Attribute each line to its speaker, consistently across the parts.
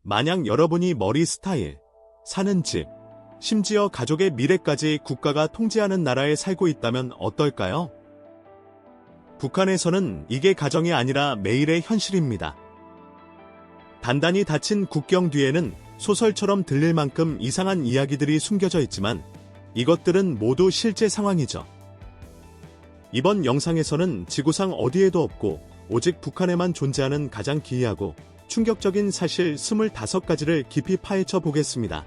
Speaker 1: 만약 여러분이 머리 스타일, 사는 집, 심지어 가족의 미래까지 국가가 통제하는 나라에 살고 있다면 어떨까요? 북한에서는 이게 가정이 아니라 매일의 현실입니다. 단단히 닫힌 국경 뒤에는 소설처럼 들릴 만큼 이상한 이야기들이 숨겨져 있지만 이것들은 모두 실제 상황이죠. 이번 영상에서는 지구상 어디에도 없고 오직 북한에만 존재하는 가장 기이하고 충격적인 사실 25가지를 깊이 파헤쳐 보겠습니다.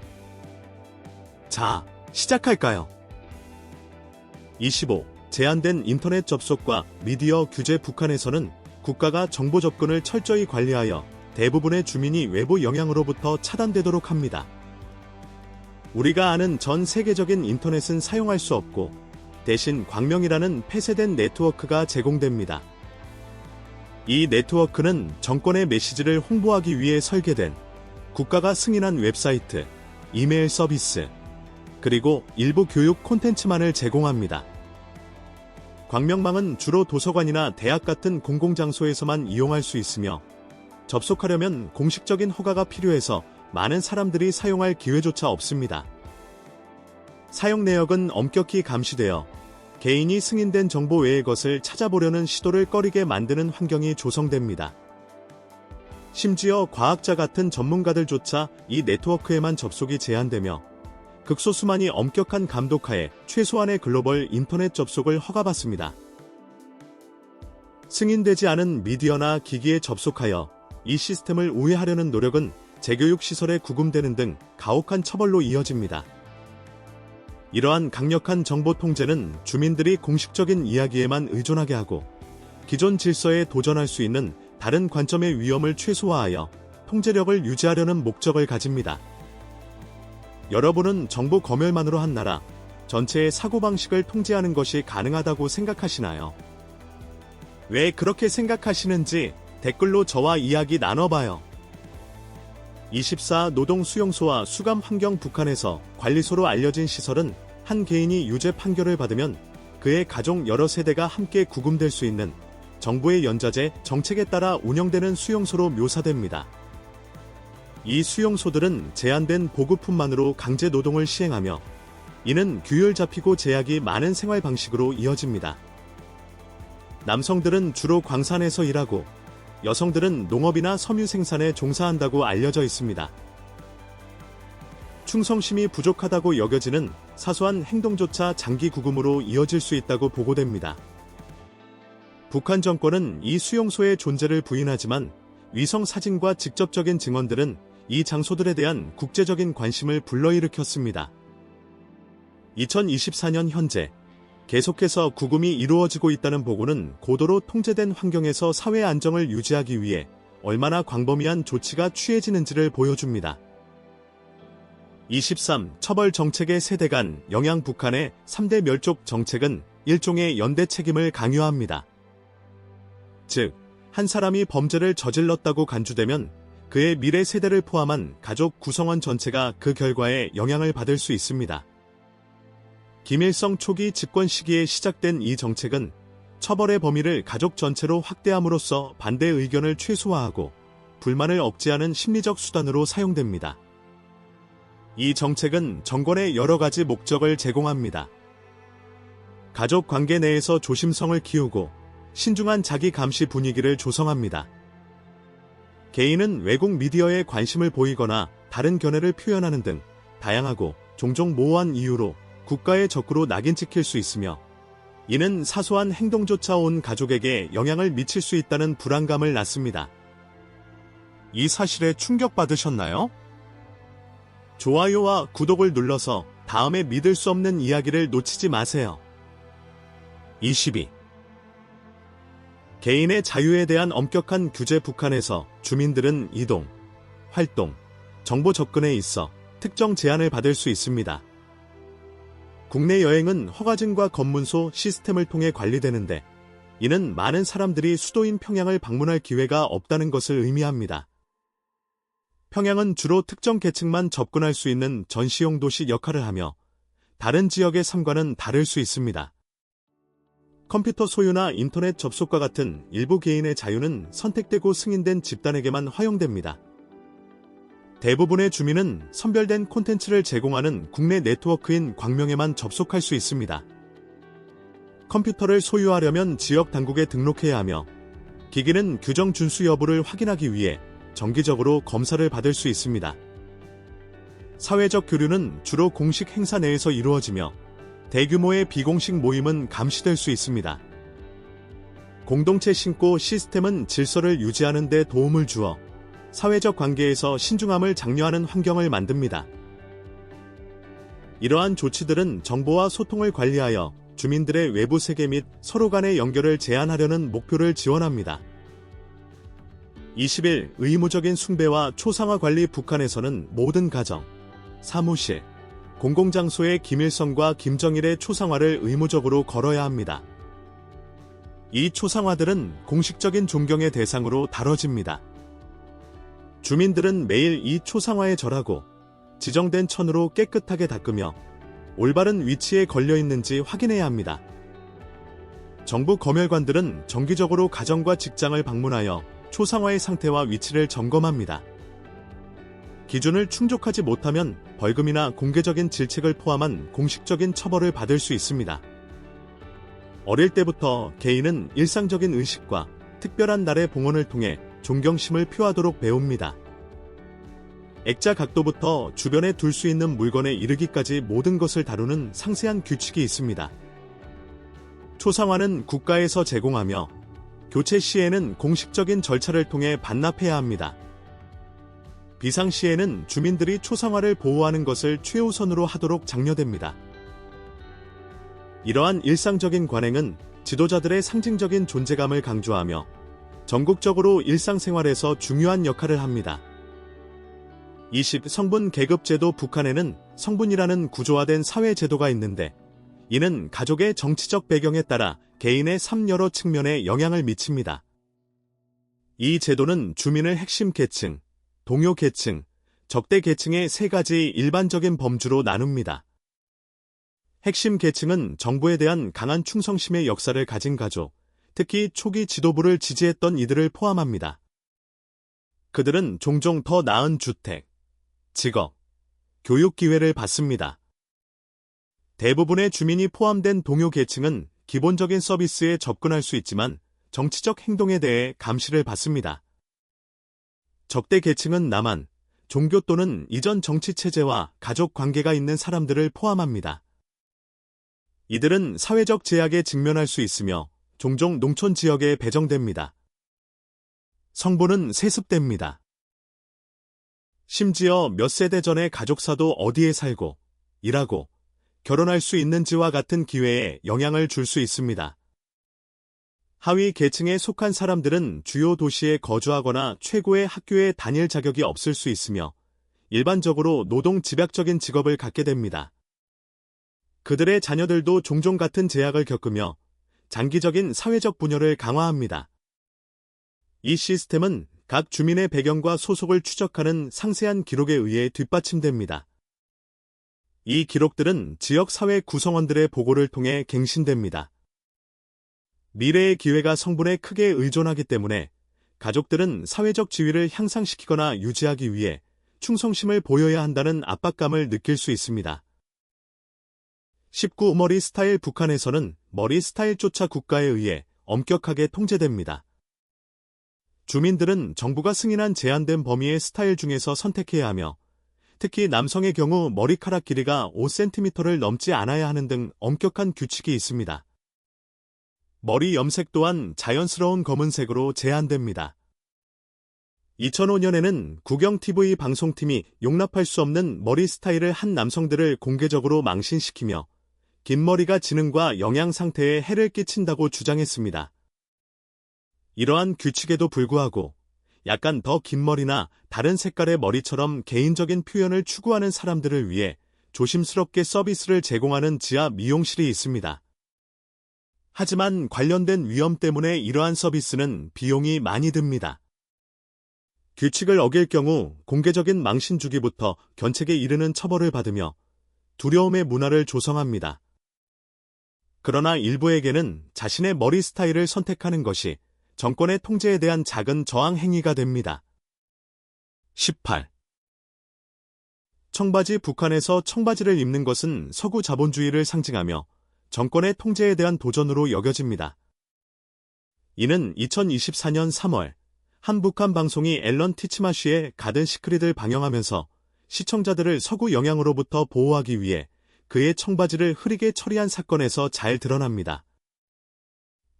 Speaker 1: 자, 시작할까요? 25. 제한된 인터넷 접속과 미디어 규제. 북한에서는 국가가 정보 접근을 철저히 관리하여 대부분의 주민이 외부 영향으로부터 차단되도록 합니다. 우리가 아는 전 세계적인 인터넷은 사용할 수 없고 대신 광명이라는 폐쇄된 네트워크가 제공됩니다. 이 네트워크는 정권의 메시지를 홍보하기 위해 설계된 국가가 승인한 웹사이트, 이메일 서비스, 그리고 일부 교육 콘텐츠만을 제공합니다. 광명망은 주로 도서관이나 대학 같은 공공장소에서만 이용할 수 있으며 접속하려면 공식적인 허가가 필요해서 많은 사람들이 사용할 기회조차 없습니다. 사용 내역은 엄격히 감시되어 개인이 승인된 정보 외의 것을 찾아보려는 시도를 꺼리게 만드는 환경이 조성됩니다. 심지어 과학자 같은 전문가들조차 이 네트워크에만 접속이 제한되며 극소수만이 엄격한 감독하에 최소한의 글로벌 인터넷 접속을 허가받습니다. 승인되지 않은 미디어나 기기에 접속하여 이 시스템을 우회하려는 노력은 재교육시설에 구금되는 등 가혹한 처벌로 이어집니다. 이러한 강력한 정보 통제는 주민들이 공식적인 이야기에만 의존하게 하고 기존 질서에 도전할 수 있는 다른 관점의 위험을 최소화하여 통제력을 유지하려는 목적을 가집니다. 여러분은 정보 검열만으로 한 나라 전체의 사고방식을 통제하는 것이 가능하다고 생각하시나요? 왜 그렇게 생각하시는지 댓글로 저와 이야기 나눠봐요. 24. 노동 수용소와 수감 환경. 북한에서 관리소로 알려진 시설은 한 개인이 유죄 판결을 받으면 그의 가족 여러 세대가 함께 구금될 수 있는 정부의 연좌제 정책에 따라 운영되는 수용소로 묘사됩니다. 이 수용소들은 제한된 보급품만으로 강제 노동을 시행하며 이는 규율 잡히고 제약이 많은 생활 방식으로 이어집니다. 남성들은 주로 광산에서 일하고 여성들은 농업이나 섬유 생산에 종사한다고 알려져 있습니다. 충성심이 부족하다고 여겨지는 사소한 행동조차 장기 구금으로 이어질 수 있다고 보고됩니다. 북한 정권은 이 수용소의 존재를 부인하지만 위성 사진과 직접적인 증언들은 이 장소들에 대한 국제적인 관심을 불러일으켰습니다. 2024년 현재 계속해서 구금이 이루어지고 있다는 보고는 고도로 통제된 환경에서 사회 안정을 유지하기 위해 얼마나 광범위한 조치가 취해지는지를 보여줍니다. 23. 처벌 정책의 세대 간 영향. 북한의 3대 멸족 정책은 일종의 연대 책임을 강요합니다. 즉, 한 사람이 범죄를 저질렀다고 간주되면 그의 미래 세대를 포함한 가족 구성원 전체가 그 결과에 영향을 받을 수 있습니다. 김일성 초기 집권 시기에 시작된 이 정책은 처벌의 범위를 가족 전체로 확대함으로써 반대 의견을 최소화하고 불만을 억제하는 심리적 수단으로 사용됩니다. 이 정책은 정권에 여러 가지 목적을 제공합니다. 가족 관계 내에서 조심성을 키우고 신중한 자기 감시 분위기를 조성합니다. 개인은 외국 미디어에 관심을 보이거나 다른 견해를 표현하는 등 다양하고 종종 모호한 이유로 국가의 적으로 낙인 찍힐 수 있으며 이는 사소한 행동조차 온 가족에게 영향을 미칠 수 있다는 불안감을 낳습니다. 이 사실에 충격받으셨나요? 좋아요와 구독을 눌러서 다음에 믿을 수 없는 이야기를 놓치지 마세요. 22. 개인의 자유에 대한 엄격한 규제. 북한에서 주민들은 이동, 활동, 정보 접근에 있어 특정 제한을 받을 수 있습니다. 국내 여행은 허가증과 검문소 시스템을 통해 관리되는데 이는 많은 사람들이 수도인 평양을 방문할 기회가 없다는 것을 의미합니다. 평양은 주로 특정 계층만 접근할 수 있는 전시용 도시 역할을 하며 다른 지역의 삶과는 다를 수 있습니다. 컴퓨터 소유나 인터넷 접속과 같은 일부 개인의 자유는 선택되고 승인된 집단에게만 허용됩니다. 대부분의 주민은 선별된 콘텐츠를 제공하는 국내 네트워크인 광명에만 접속할 수 있습니다. 컴퓨터를 소유하려면 지역 당국에 등록해야 하며 기기는 규정 준수 여부를 확인하기 위해 정기적으로 검사를 받을 수 있습니다. 사회적 교류는 주로 공식 행사 내에서 이루어지며 대규모의 비공식 모임은 감시될 수 있습니다. 공동체 신고 시스템은 질서를 유지하는 데 도움을 주어 사회적 관계에서 신중함을 장려하는 환경을 만듭니다. 이러한 조치들은 정보와 소통을 관리하여 주민들의 외부 세계 및 서로 간의 연결을 제한하려는 목표를 지원합니다. 20일 의무적인 숭배와 초상화 관리. 북한에서는 모든 가정, 사무실, 공공장소의 김일성과 김정일의 초상화를 의무적으로 걸어야 합니다. 이 초상화들은 공식적인 존경의 대상으로 다뤄집니다. 주민들은 매일 이 초상화에 절하고 지정된 천으로 깨끗하게 닦으며 올바른 위치에 걸려 있는지 확인해야 합니다. 정부 검열관들은 정기적으로 가정과 직장을 방문하여 초상화의 상태와 위치를 점검합니다. 기준을 충족하지 못하면 벌금이나 공개적인 질책을 포함한 공식적인 처벌을 받을 수 있습니다. 어릴 때부터 개인은 일상적인 의식과 특별한 날의 봉헌을 통해 존경심을 표하도록 배웁니다. 액자 각도부터 주변에 둘 수 있는 물건에 이르기까지 모든 것을 다루는 상세한 규칙이 있습니다. 초상화는 국가에서 제공하며 교체 시에는 공식적인 절차를 통해 반납해야 합니다. 비상시에는 주민들이 초상화를 보호하는 것을 최우선으로 하도록 장려됩니다. 이러한 일상적인 관행은 지도자들의 상징적인 존재감을 강조하며 전국적으로 일상생활에서 중요한 역할을 합니다. 20. 성분 계급 제도. 북한에는 성분이라는 구조화된 사회 제도가 있는데 이는 가족의 정치적 배경에 따라 개인의 삶 여러 측면에 영향을 미칩니다. 이 제도는 주민을 핵심 계층, 동요 계층, 적대 계층의 세 가지 일반적인 범주로 나눕니다. 핵심 계층은 정부에 대한 강한 충성심의 역사를 가진 가족, 특히 초기 지도부를 지지했던 이들을 포함합니다. 그들은 종종 더 나은 주택, 직업, 교육 기회를 받습니다. 대부분의 주민이 포함된 동요 계층은 기본적인 서비스에 접근할 수 있지만 정치적 행동에 대해 감시를 받습니다. 적대 계층은 남한, 종교 또는 이전 정치 체제와 가족 관계가 있는 사람들을 포함합니다. 이들은 사회적 제약에 직면할 수 있으며 종종 농촌 지역에 배정됩니다. 성분은 세습됩니다. 심지어 몇 세대 전의 가족사도 어디에 살고, 일하고, 결혼할 수 있는지와 같은 기회에 영향을 줄 수 있습니다. 하위 계층에 속한 사람들은 주요 도시에 거주하거나 최고의 학교에 다닐 자격이 없을 수 있으며 일반적으로 노동 집약적인 직업을 갖게 됩니다. 그들의 자녀들도 종종 같은 제약을 겪으며 장기적인 사회적 분열을 강화합니다. 이 시스템은 각 주민의 배경과 소속을 추적하는 상세한 기록에 의해 뒷받침됩니다. 이 기록들은 지역 사회 구성원들의 보고를 통해 갱신됩니다. 미래의 기회가 성분에 크게 의존하기 때문에 가족들은 사회적 지위를 향상시키거나 유지하기 위해 충성심을 보여야 한다는 압박감을 느낄 수 있습니다. 19. 머리 스타일. 북한에서는 머리 스타일조차 국가에 의해 엄격하게 통제됩니다. 주민들은 정부가 승인한 제한된 범위의 스타일 중에서 선택해야 하며 특히 남성의 경우 머리카락 길이가 5cm를 넘지 않아야 하는 등 엄격한 규칙이 있습니다. 머리 염색 또한 자연스러운 검은색으로 제한됩니다. 2005년에는 국영TV 방송팀이 용납할 수 없는 머리 스타일을 한 남성들을 공개적으로 망신시키며 긴 머리가 지능과 영양 상태에 해를 끼친다고 주장했습니다. 이러한 규칙에도 불구하고 약간 더 긴 머리나 다른 색깔의 머리처럼 개인적인 표현을 추구하는 사람들을 위해 조심스럽게 서비스를 제공하는 지하 미용실이 있습니다. 하지만 관련된 위험 때문에 이러한 서비스는 비용이 많이 듭니다. 규칙을 어길 경우 공개적인 망신 주기부터 견책에 이르는 처벌을 받으며 두려움의 문화를 조성합니다. 그러나 일부에게는 자신의 머리 스타일을 선택하는 것이 정권의 통제에 대한 작은 저항 행위가 됩니다. 18. 청바지 북한에서 청바지를 입는 것은 서구 자본주의를 상징하며 정권의 통제에 대한 도전으로 여겨집니다. 이는 2024년 3월 한 북한 방송이 앨런 티치마시의 가든 시크릿을 방영하면서 시청자들을 서구 영향으로부터 보호하기 위해 그의 청바지를 흐리게 처리한 사건에서 잘 드러납니다.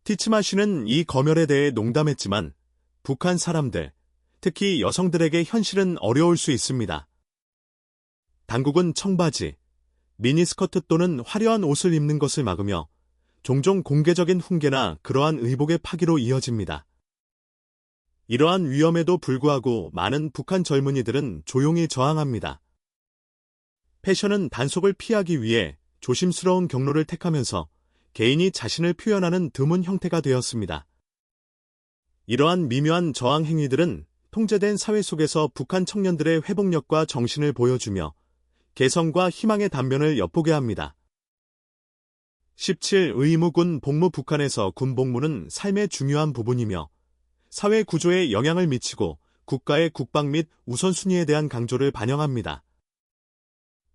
Speaker 1: 티치마시는 이 검열에 대해 농담했지만 북한 사람들, 특히 여성들에게 현실은 어려울 수 있습니다. 당국은 청바지, 미니스커트 또는 화려한 옷을 입는 것을 막으며 종종 공개적인 훈계나 그러한 의복의 파기로 이어집니다. 이러한 위험에도 불구하고 많은 북한 젊은이들은 조용히 저항합니다. 패션은 단속을 피하기 위해 조심스러운 경로를 택하면서 개인이 자신을 표현하는 드문 형태가 되었습니다. 이러한 미묘한 저항 행위들은 통제된 사회 속에서 북한 청년들의 회복력과 정신을 보여주며 개성과 희망의 단면을 엿보게 합니다. 17. 의무군 복무. 북한에서 군 복무는 삶의 중요한 부분이며 사회 구조에 영향을 미치고 국가의 국방 및 우선순위에 대한 강조를 반영합니다.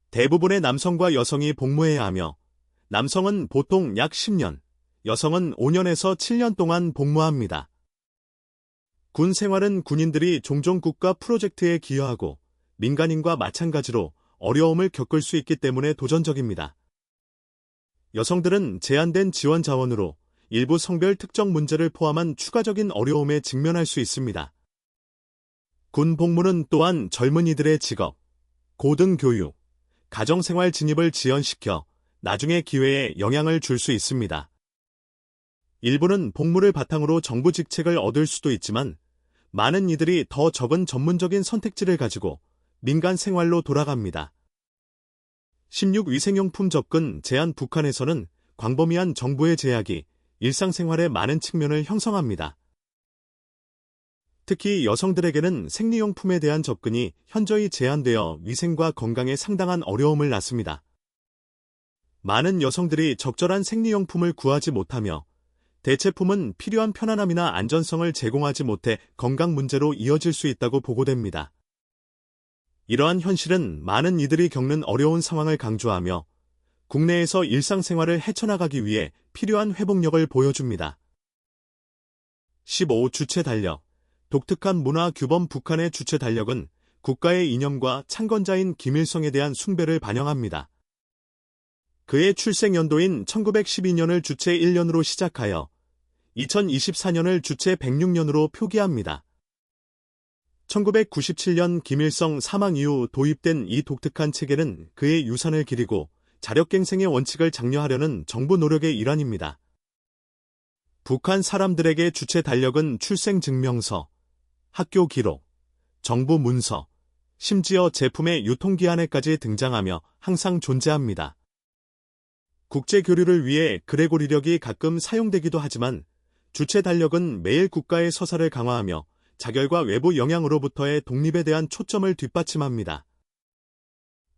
Speaker 1: 대부분의 남성과 여성이 복무해야 하며 남성은 보통 약 10년, 여성은 5년에서 7년 동안 복무합니다. 군 생활은 군인들이 종종 국가 프로젝트에 기여하고 민간인과 마찬가지로 어려움을 겪을 수 있기 때문에 도전적입니다. 여성들은 제한된 지원 자원으로 일부 성별 특정 문제를 포함한 추가적인 어려움에 직면할 수 있습니다. 군 복무는 또한 젊은이들의 직업, 고등교육, 가정생활 진입을 지연시켜 나중의 기회에 영향을 줄 수 있습니다. 일부는 복무를 바탕으로 정부 직책을 얻을 수도 있지만 많은 이들이 더 적은 전문적인 선택지를 가지고 민간 생활로 돌아갑니다. 16. 위생용품 접근 제한. 북한에서는 광범위한 정부의 제약이 일상생활의 많은 측면을 형성합니다. 특히 여성들에게는 생리용품에 대한 접근이 현저히 제한되어 위생과 건강에 상당한 어려움을 낳습니다. 많은 여성들이 적절한 생리용품을 구하지 못하며 대체품은 필요한 편안함이나 안전성을 제공하지 못해 건강 문제로 이어질 수 있다고 보고됩니다. 이러한 현실은 많은 이들이 겪는 어려운 상황을 강조하며 국내에서 일상생활을 헤쳐나가기 위해 필요한 회복력을 보여줍니다. 15. 주체 달력. 독특한 문화 규범. 북한의 주체 달력은 국가의 이념과 창건자인 김일성에 대한 숭배를 반영합니다. 그의 출생 연도인 1912년을 주체 1년으로 시작하여 2024년을 주체 106년으로 표기합니다. 1997년 김일성 사망 이후 도입된 이 독특한 체계는 그의 유산을 기리고 자력갱생의 원칙을 장려하려는 정부 노력의 일환입니다. 북한 사람들에게 주체 달력은 출생 증명서, 학교 기록, 정부 문서, 심지어 제품의 유통기한에까지 등장하며 항상 존재합니다. 국제 교류를 위해 그레고리력이 가끔 사용되기도 하지만 주체 달력은 매일 국가의 서사를 강화하며 자결과 외부 영향으로부터의 독립에 대한 초점을 뒷받침합니다.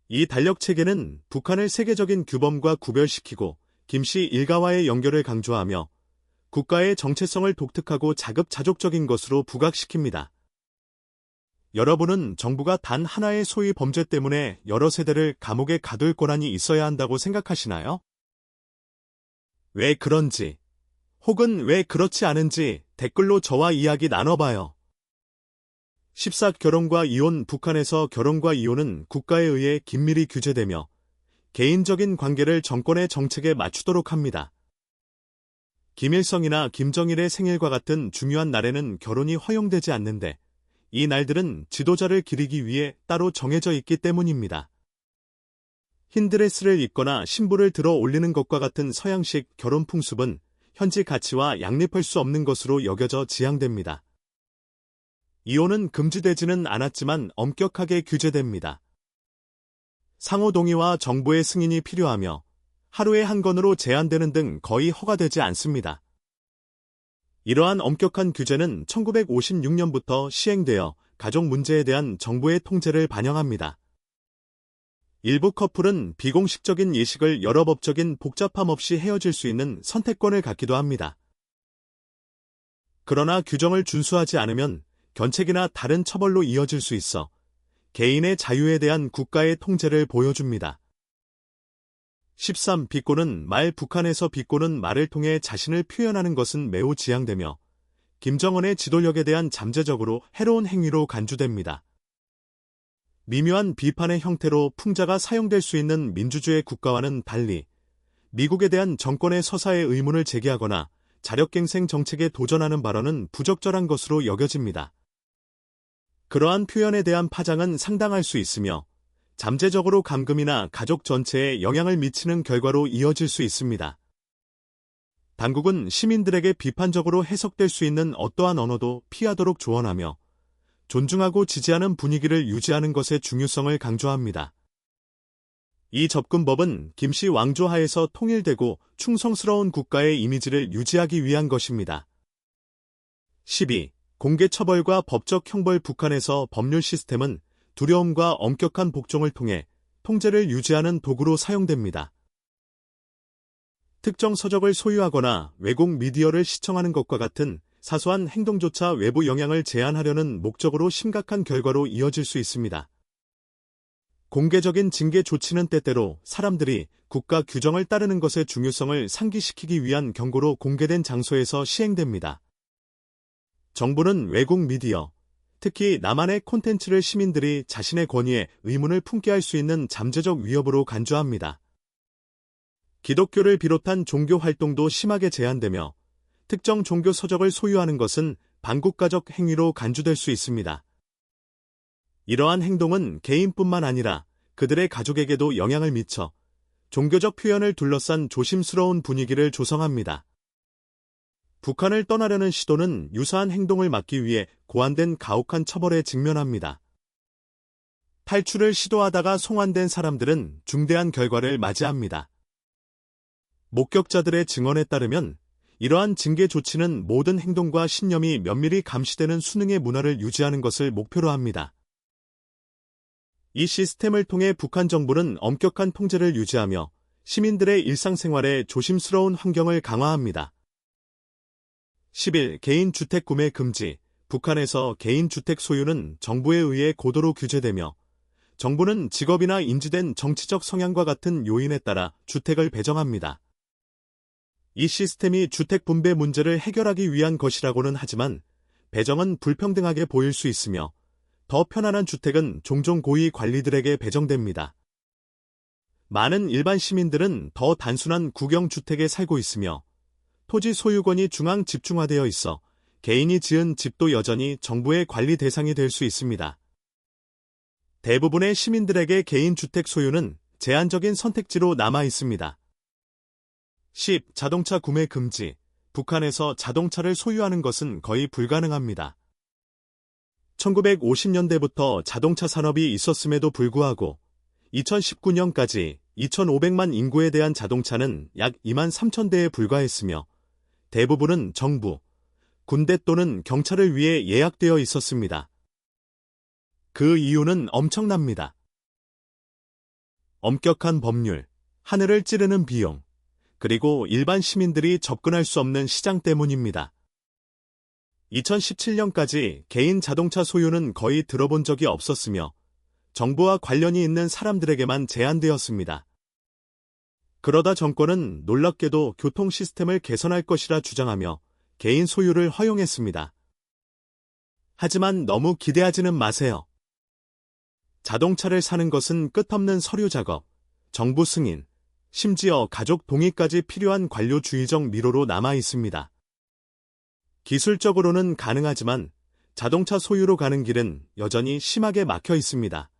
Speaker 1: 이 달력 체계는 북한을 세계적인 규범과 구별시키고 김씨 일가와의 연결을 강조하며 국가의 정체성을 독특하고 자급자족적인 것으로 부각시킵니다. 여러분은 정부가 단 하나의 소위 범죄 때문에 여러 세대를 감옥에 가둘 권한이 있어야 한다고 생각하시나요? 왜 그런지, 혹은 왜 그렇지 않은지 댓글로 저와 이야기 나눠봐요. 14. 결혼과 이혼. 북한에서 결혼과 이혼은 국가에 의해 긴밀히 규제되며 개인적인 관계를 정권의 정책에 맞추도록 합니다. 김일성이나 김정일의 생일과 같은 중요한 날에는 결혼이 허용되지 않는데 이 날들은 지도자를 기리기 위해 따로 정해져 있기 때문입니다. 흰 드레스를 입거나 신부를 들어 올리는 것과 같은 서양식 결혼 풍습은 현지 가치와 양립할 수 없는 것으로 여겨져 지양됩니다. 이혼은 금지되지는 않았지만 엄격하게 규제됩니다. 상호 동의와 정부의 승인이 필요하며 하루에 한 건으로 제한되는 등 거의 허가되지 않습니다. 이러한 엄격한 규제는 1956년부터 시행되어 가족 문제에 대한 정부의 통제를 반영합니다. 일부 커플은 비공식적인 예식을 여러 법적인 복잡함 없이 헤어질 수 있는 선택권을 갖기도 합니다. 그러나 규정을 준수하지 않으면 견책이나 다른 처벌로 이어질 수 있어 개인의 자유에 대한 국가의 통제를 보여줍니다. 13. 비꼬는 말. 북한에서 비꼬는 말을 통해 자신을 표현하는 것은 매우 지양되며 김정은의 지도력에 대한 잠재적으로 해로운 행위로 간주됩니다. 미묘한 비판의 형태로 풍자가 사용될 수 있는 민주주의 국가와는 달리 미국에 대한 정권의 서사의 의문을 제기하거나 자력갱생 정책에 도전하는 발언은 부적절한 것으로 여겨집니다. 그러한 표현에 대한 파장은 상당할 수 있으며 잠재적으로 감금이나 가족 전체에 영향을 미치는 결과로 이어질 수 있습니다. 당국은 시민들에게 비판적으로 해석될 수 있는 어떠한 언어도 피하도록 조언하며 존중하고 지지하는 분위기를 유지하는 것의 중요성을 강조합니다. 이 접근법은 김씨 왕조 하에서 통일되고 충성스러운 국가의 이미지를 유지하기 위한 것입니다. 12. 공개 처벌과 법적 형벌. 북한에서 법률 시스템은 두려움과 엄격한 복종을 통해 통제를 유지하는 도구로 사용됩니다. 특정 서적을 소유하거나 외국 미디어를 시청하는 것과 같은 사소한 행동조차 외부 영향을 제한하려는 목적으로 심각한 결과로 이어질 수 있습니다. 공개적인 징계 조치는 때때로 사람들이 국가 규정을 따르는 것의 중요성을 상기시키기 위한 경고로 공개된 장소에서 시행됩니다. 정부는 외국 미디어, 특히 남한의 콘텐츠를 시민들이 자신의 권위에 의문을 품게 할 수 있는 잠재적 위협으로 간주합니다. 기독교를 비롯한 종교 활동도 심하게 제한되며 특정 종교 서적을 소유하는 것은 반국가적 행위로 간주될 수 있습니다. 이러한 행동은 개인뿐만 아니라 그들의 가족에게도 영향을 미쳐 종교적 표현을 둘러싼 조심스러운 분위기를 조성합니다. 북한을 떠나려는 시도는 유사한 행동을 막기 위해 고안된 가혹한 처벌에 직면합니다. 탈출을 시도하다가 송환된 사람들은 중대한 결과를 맞이합니다. 목격자들의 증언에 따르면 이러한 징계 조치는 모든 행동과 신념이 면밀히 감시되는 수능의 문화를 유지하는 것을 목표로 합니다. 이 시스템을 통해 북한 정부는 엄격한 통제를 유지하며 시민들의 일상생활에 조심스러운 환경을 강화합니다. 11. 개인 주택 구매 금지. 북한에서 개인 주택 소유는 정부에 의해 고도로 규제되며 정부는 직업이나 인지된 정치적 성향과 같은 요인에 따라 주택을 배정합니다. 이 시스템이 주택 분배 문제를 해결하기 위한 것이라고는 하지만 배정은 불평등하게 보일 수 있으며 더 편안한 주택은 종종 고위 관리들에게 배정됩니다. 많은 일반 시민들은 더 단순한 구경주택에 살고 있으며 토지 소유권이 중앙 집중화되어 있어 개인이 지은 집도 여전히 정부의 관리 대상이 될 수 있습니다. 대부분의 시민들에게 개인 주택 소유는 제한적인 선택지로 남아 있습니다. 10. 자동차 구매 금지. 북한에서 자동차를 소유하는 것은 거의 불가능합니다. 1950년대부터 자동차 산업이 있었음에도 불구하고 2019년까지 2,500만 인구에 대한 자동차는 약 2만 3천 대에 불과했으며 대부분은 정부, 군대 또는 경찰을 위해 예약되어 있었습니다. 그 이유는 엄청납니다. 엄격한 법률, 하늘을 찌르는 비용, 그리고 일반 시민들이 접근할 수 없는 시장 때문입니다. 2017년까지 개인 자동차 소유는 거의 들어본 적이 없었으며 정부와 관련이 있는 사람들에게만 제한되었습니다. 그러다 정권은 놀랍게도 교통 시스템을 개선할 것이라 주장하며 개인 소유를 허용했습니다. 하지만 너무 기대하지는 마세요. 자동차를 사는 것은 끝없는 서류 작업, 정부 승인, 심지어 가족 동의까지 필요한 관료주의적 미로로 남아 있습니다. 기술적으로는 가능하지만 자동차 소유로 가는 길은 여전히 심하게 막혀 있습니다.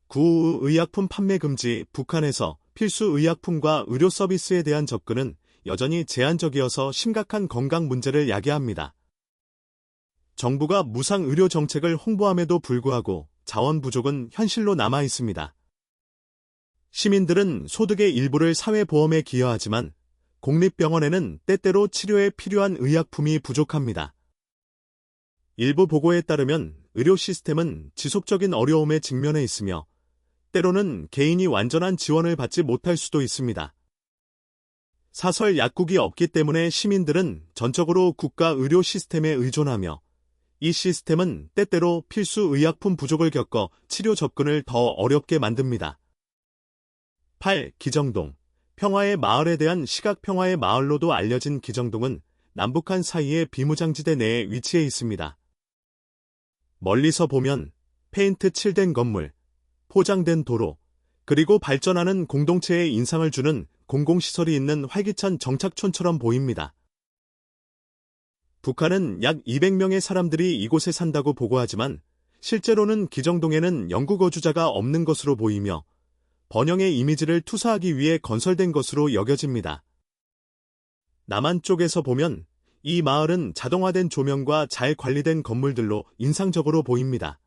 Speaker 1: 9. 의약품 판매 금지. 북한에서 필수 의약품과 의료 서비스에 대한 접근은 여전히 제한적이어서 심각한 건강 문제를 야기합니다. 정부가 무상 의료 정책을 홍보함에도 불구하고 자원 부족은 현실로 남아 있습니다. 시민들은 소득의 일부를 사회보험에 기여하지만 공립병원에는 때때로 치료에 필요한 의약품이 부족합니다. 일부 보고에 따르면 의료 시스템은 지속적인 어려움에 직면해 있으며 때로는 개인이 완전한 지원을 받지 못할 수도 있습니다. 사설 약국이 없기 때문에 시민들은 전적으로 국가 의료 시스템에 의존하며 이 시스템은 때때로 필수 의약품 부족을 겪어 치료 접근을 더 어렵게 만듭니다. 8. 기정동. 평화의 마을에 대한 시각 평화의 마을로도 알려진 기정동은 남북한 사이의 비무장지대 내에 위치해 있습니다. 멀리서 보면 페인트 칠된 건물, 포장된 도로, 그리고 발전하는 공동체에 인상을 주는 공공시설이 있는 활기찬 정착촌처럼 보입니다. 북한은 약 200명의 사람들이 이곳에 산다고 보고하지만 실제로는 기정동에는 영구 거주자가 없는 것으로 보이며 번영의 이미지를 투사하기 위해 건설된 것으로 여겨집니다. 남한 쪽에서 보면 이 마을은 자동화된 조명과 잘 관리된 건물들로 인상적으로 보입니다.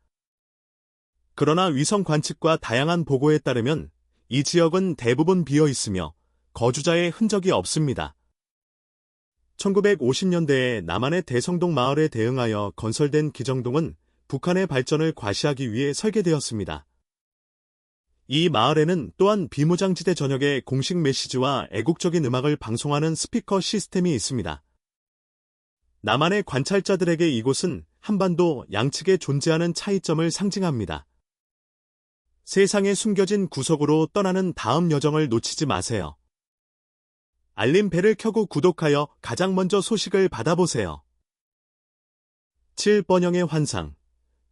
Speaker 1: 그러나 위성 관측과 다양한 보고에 따르면 이 지역은 대부분 비어 있으며 거주자의 흔적이 없습니다. 1950년대에 남한의 대성동 마을에 대응하여 건설된 기정동은 북한의 발전을 과시하기 위해 설계되었습니다. 이 마을에는 또한 비무장지대 전역에 공식 메시지와 애국적인 음악을 방송하는 스피커 시스템이 있습니다. 남한의 관찰자들에게 이곳은 한반도 양측에 존재하는 차이점을 상징합니다. 세상에 숨겨진 구석으로 떠나는 다음 여정을 놓치지 마세요. 알림벨을 켜고 구독하여 가장 먼저 소식을 받아보세요. 7. 번영의 환상.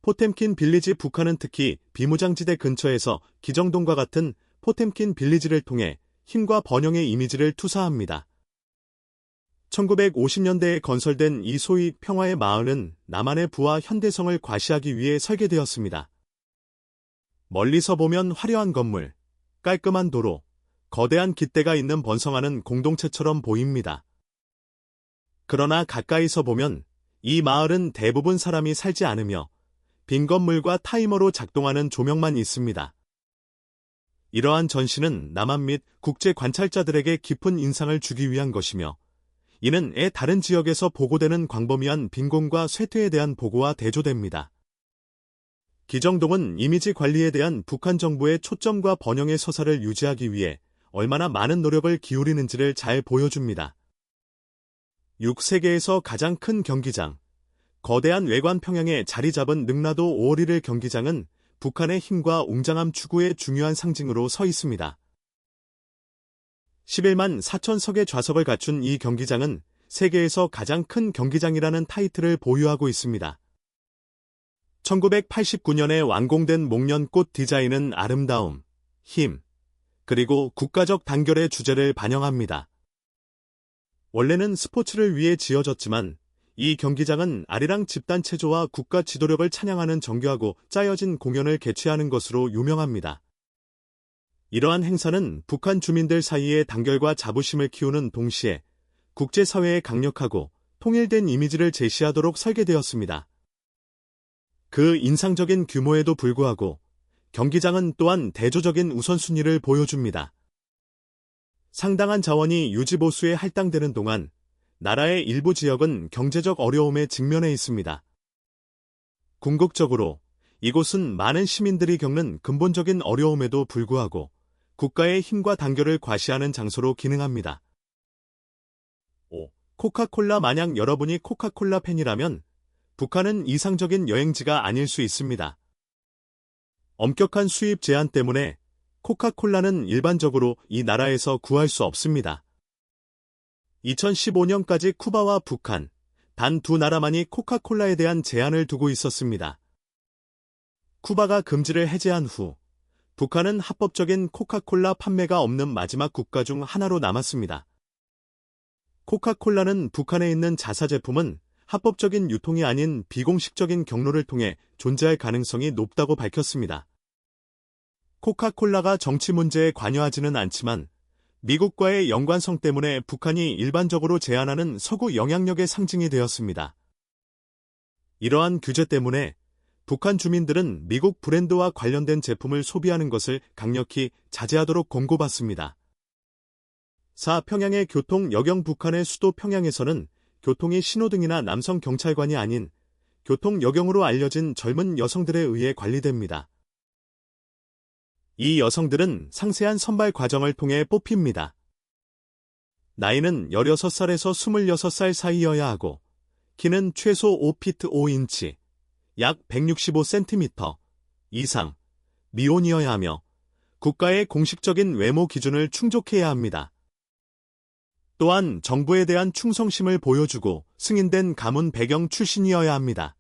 Speaker 1: 포템킨 빌리지. 북한은 특히 비무장지대 근처에서 기정동과 같은 포템킨 빌리지를 통해 힘과 번영의 이미지를 투사합니다. 1950년대에 건설된 이 소위 평화의 마을은 남한의 부와 현대성을 과시하기 위해 설계되었습니다. 멀리서 보면 화려한 건물, 깔끔한 도로, 거대한 깃대가 있는 번성하는 공동체처럼 보입니다. 그러나 가까이서 보면 이 마을은 대부분 사람이 살지 않으며 빈 건물과 타이머로 작동하는 조명만 있습니다. 이러한 전시는 남한 및 국제 관찰자들에게 깊은 인상을 주기 위한 것이며 이는 다른 지역에서 보고되는 광범위한 빈곤과 쇠퇴에 대한 보고와 대조됩니다. 기정동은 이미지 관리에 대한 북한 정부의 초점과 번영의 서사를 유지하기 위해 얼마나 많은 노력을 기울이는지를 잘 보여줍니다. 6. 세계에서 가장 큰 경기장. 거대한 외관 평양에 자리 잡은 능라도 5월 1일 경기장은 북한의 힘과 웅장함 추구의 중요한 상징으로 서 있습니다. 11만 4천석의 좌석을 갖춘 이 경기장은 세계에서 가장 큰 경기장이라는 타이틀을 보유하고 있습니다. 1989년에 완공된 목련꽃 디자인은 아름다움, 힘, 그리고 국가적 단결의 주제를 반영합니다. 원래는 스포츠를 위해 지어졌지만 이 경기장은 아리랑 집단 체조와 국가 지도력을 찬양하는 정교하고 짜여진 공연을 개최하는 것으로 유명합니다. 이러한 행사는 북한 주민들 사이의 단결과 자부심을 키우는 동시에 국제사회에 강력하고 통일된 이미지를 제시하도록 설계되었습니다. 그 인상적인 규모에도 불구하고 경기장은 또한 대조적인 우선순위를 보여줍니다. 상당한 자원이 유지보수에 할당되는 동안 나라의 일부 지역은 경제적 어려움에 직면해 있습니다. 궁극적으로 이곳은 많은 시민들이 겪는 근본적인 어려움에도 불구하고 국가의 힘과 단결을 과시하는 장소로 기능합니다. 5. 코카콜라. 만약 여러분이 코카콜라 팬이라면 북한은 이상적인 여행지가 아닐 수 있습니다. 엄격한 수입 제한 때문에 코카콜라는 일반적으로 이 나라에서 구할 수 없습니다. 2015년까지 쿠바와 북한, 단 두 나라만이 코카콜라에 대한 제한을 두고 있었습니다. 쿠바가 금지를 해제한 후 북한은 합법적인 코카콜라 판매가 없는 마지막 국가 중 하나로 남았습니다. 코카콜라는 북한에 있는 자사 제품은 합법적인 유통이 아닌 비공식적인 경로를 통해 존재할 가능성이 높다고 밝혔습니다. 코카콜라가 정치 문제에 관여하지는 않지만 미국과의 연관성 때문에 북한이 일반적으로 제한하는 서구 영향력의 상징이 되었습니다. 이러한 규제 때문에 북한 주민들은 미국 브랜드와 관련된 제품을 소비하는 것을 강력히 자제하도록 권고받습니다. 4. 평양의 교통 여경. 북한의 수도 평양에서는 교통이 신호등이나 남성 경찰관이 아닌 교통 여경으로 알려진 젊은 여성들에 의해 관리됩니다. 이 여성들은 상세한 선발 과정을 통해 뽑힙니다. 나이는 16살에서 26살 사이여야 하고 키는 최소 5피트 5인치, 약 165cm 이상, 미혼이어야 하며 국가의 공식적인 외모 기준을 충족해야 합니다. 또한 정부에 대한 충성심을 보여주고 승인된 가문 배경 출신이어야 합니다.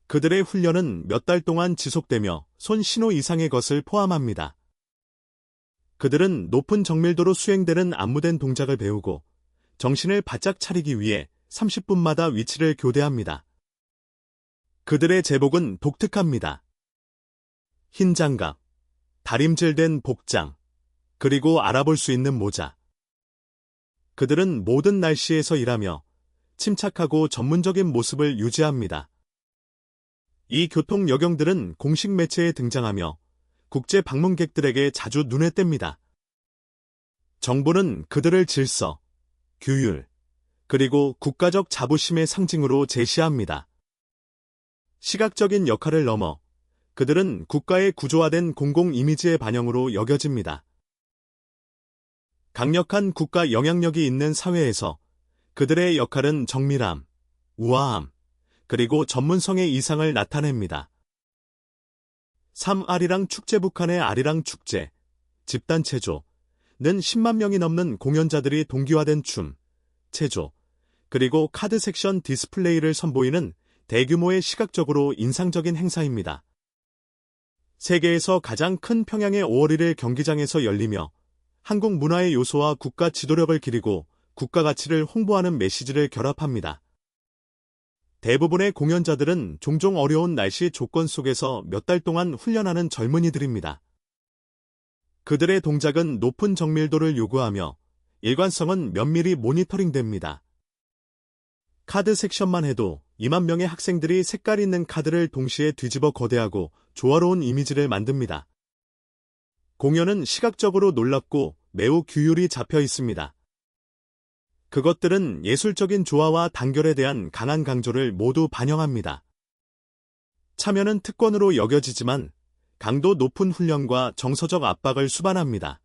Speaker 1: 그들의 훈련은 몇 달 동안 지속되며 손 신호 이상의 것을 포함합니다. 그들은 높은 정밀도로 수행되는 안무된 동작을 배우고 정신을 바짝 차리기 위해 30분마다 위치를 교대합니다. 그들의 제복은 독특합니다. 흰 장갑, 다림질된 복장, 그리고 알아볼 수 있는 모자. 그들은 모든 날씨에서 일하며 침착하고 전문적인 모습을 유지합니다. 이 교통 여경들은 공식 매체에 등장하며 국제 방문객들에게 자주 눈에 띕니다. 정부는 그들을 질서, 규율, 그리고 국가적 자부심의 상징으로 제시합니다. 시각적인 역할을 넘어 그들은 국가의 구조화된 공공 이미지의 반영으로 여겨집니다. 강력한 국가 영향력이 있는 사회에서 그들의 역할은 정밀함, 우아함, 그리고 전문성의 이상을 나타냅니다. 3아리랑 축제 북한의 아리랑 축제, 집단 체조는 10만 명이 넘는 공연자들이 동기화된 춤, 체조, 그리고 카드 섹션 디스플레이를 선보이는 대규모의 시각적으로 인상적인 행사입니다. 세계에서 가장 큰 평양의 5월 1일 경기장에서 열리며 한국 문화의 요소와 국가 지도력을 기리고 국가 가치를 홍보하는 메시지를 결합합니다. 대부분의 공연자들은 종종 어려운 날씨 조건 속에서 몇 달 동안 훈련하는 젊은이들입니다. 그들의 동작은 높은 정밀도를 요구하며 일관성은 면밀히 모니터링됩니다. 카드 섹션만 해도 2만 명의 학생들이 색깔 있는 카드를 동시에 뒤집어 거대하고 조화로운 이미지를 만듭니다. 공연은 시각적으로 놀랍고 매우 규율이 잡혀 있습니다. 그것들은 예술적인 조화와 단결에 대한 강한 강조를 모두 반영합니다. 참여는 특권으로 여겨지지만 강도 높은 훈련과 정서적 압박을 수반합니다.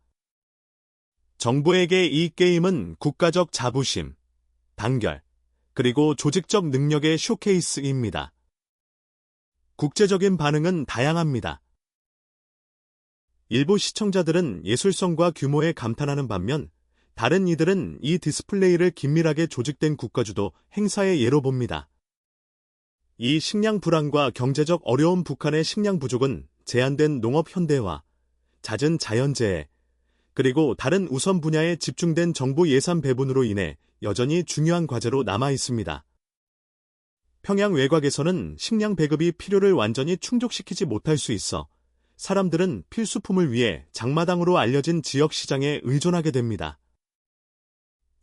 Speaker 1: 정부에게 이 게임은 국가적 자부심, 단결, 그리고 조직적 능력의 쇼케이스입니다. 국제적인 반응은 다양합니다. 일부 시청자들은 예술성과 규모에 감탄하는 반면 다른 이들은 이 디스플레이를 긴밀하게 조직된 국가주도 행사의 예로 봅니다. 이 식량 불안과 경제적 어려운 북한의 식량 부족은 제한된 농업 현대화, 잦은 자연재해, 그리고 다른 우선 분야에 집중된 정부 예산 배분으로 인해 여전히 중요한 과제로 남아 있습니다. 평양 외곽에서는 식량 배급이 필요를 완전히 충족시키지 못할 수 있어 사람들은 필수품을 위해 장마당으로 알려진 지역 시장에 의존하게 됩니다.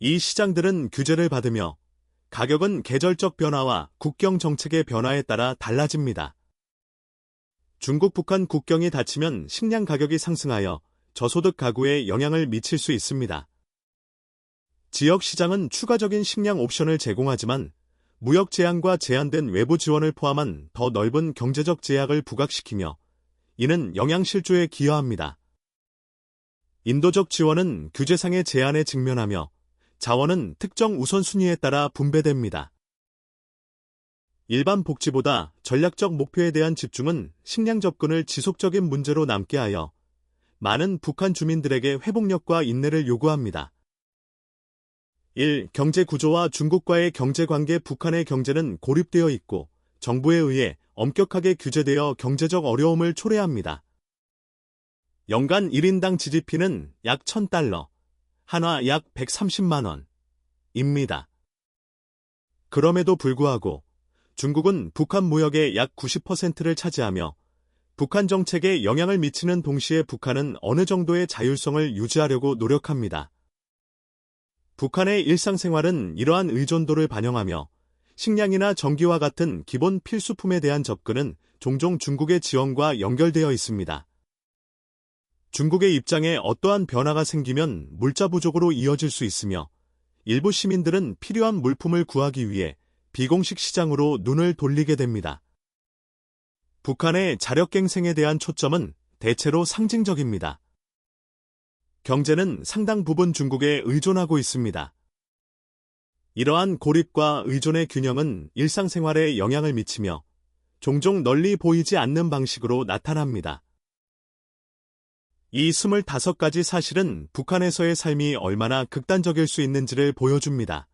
Speaker 1: 이 시장들은 규제를 받으며 가격은 계절적 변화와 국경 정책의 변화에 따라 달라집니다. 중국-북한 국경이 닫히면 식량 가격이 상승하여 저소득 가구에 영향을 미칠 수 있습니다. 지역 시장은 추가적인 식량 옵션을 제공하지만 무역 제한과 제한된 외부 지원을 포함한 더 넓은 경제적 제약을 부각시키며 이는 영양 실조에 기여합니다. 인도적 지원은 규제상의 제한에 직면하며 자원은 특정 우선순위에 따라 분배됩니다. 일반 복지보다 전략적 목표에 대한 집중은 식량 접근을 지속적인 문제로 남게 하여 많은 북한 주민들에게 회복력과 인내를 요구합니다. 1. 경제 구조와 중국과의 경제관계. 북한의 경제는 고립되어 있고 정부에 의해 엄격하게 규제되어 경제적 어려움을 초래합니다. 연간 1인당 GDP는 약 1,000달러, 한화 약 130만 원입니다. 그럼에도 불구하고 중국은 북한 무역의 약 90%를 차지하며 북한 정책에 영향을 미치는 동시에 북한은 어느 정도의 자율성을 유지하려고 노력합니다. 북한의 일상생활은 이러한 의존도를 반영하며 식량이나 전기와 같은 기본 필수품에 대한 접근은 종종 중국의 지원과 연결되어 있습니다. 중국의 입장에 어떠한 변화가 생기면 물자 부족으로 이어질 수 있으며 일부 시민들은 필요한 물품을 구하기 위해 비공식 시장으로 눈을 돌리게 됩니다. 북한의 자력갱생에 대한 초점은 대체로 상징적입니다. 경제는 상당 부분 중국에 의존하고 있습니다. 이러한 고립과 의존의 균형은 일상생활에 영향을 미치며 종종 널리 보이지 않는 방식으로 나타납니다. 이 25가지 사실은 북한에서의 삶이 얼마나 극단적일 수 있는지를 보여줍니다.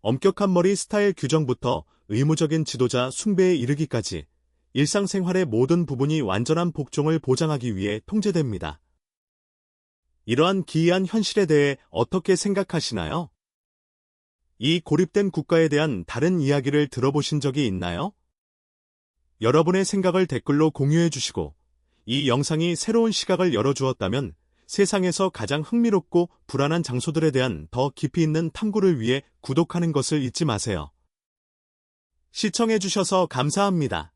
Speaker 1: 엄격한 머리 스타일 규정부터 의무적인 지도자 숭배에 이르기까지 일상생활의 모든 부분이 완전한 복종을 보장하기 위해 통제됩니다. 이러한 기이한 현실에 대해 어떻게 생각하시나요? 이 고립된 국가에 대한 다른 이야기를 들어보신 적이 있나요? 여러분의 생각을 댓글로 공유해 주시고, 이 영상이 새로운 시각을 열어주었다면 세상에서 가장 흥미롭고 불안한 장소들에 대한 더 깊이 있는 탐구를 위해 구독하는 것을 잊지 마세요. 시청해주셔서 감사합니다.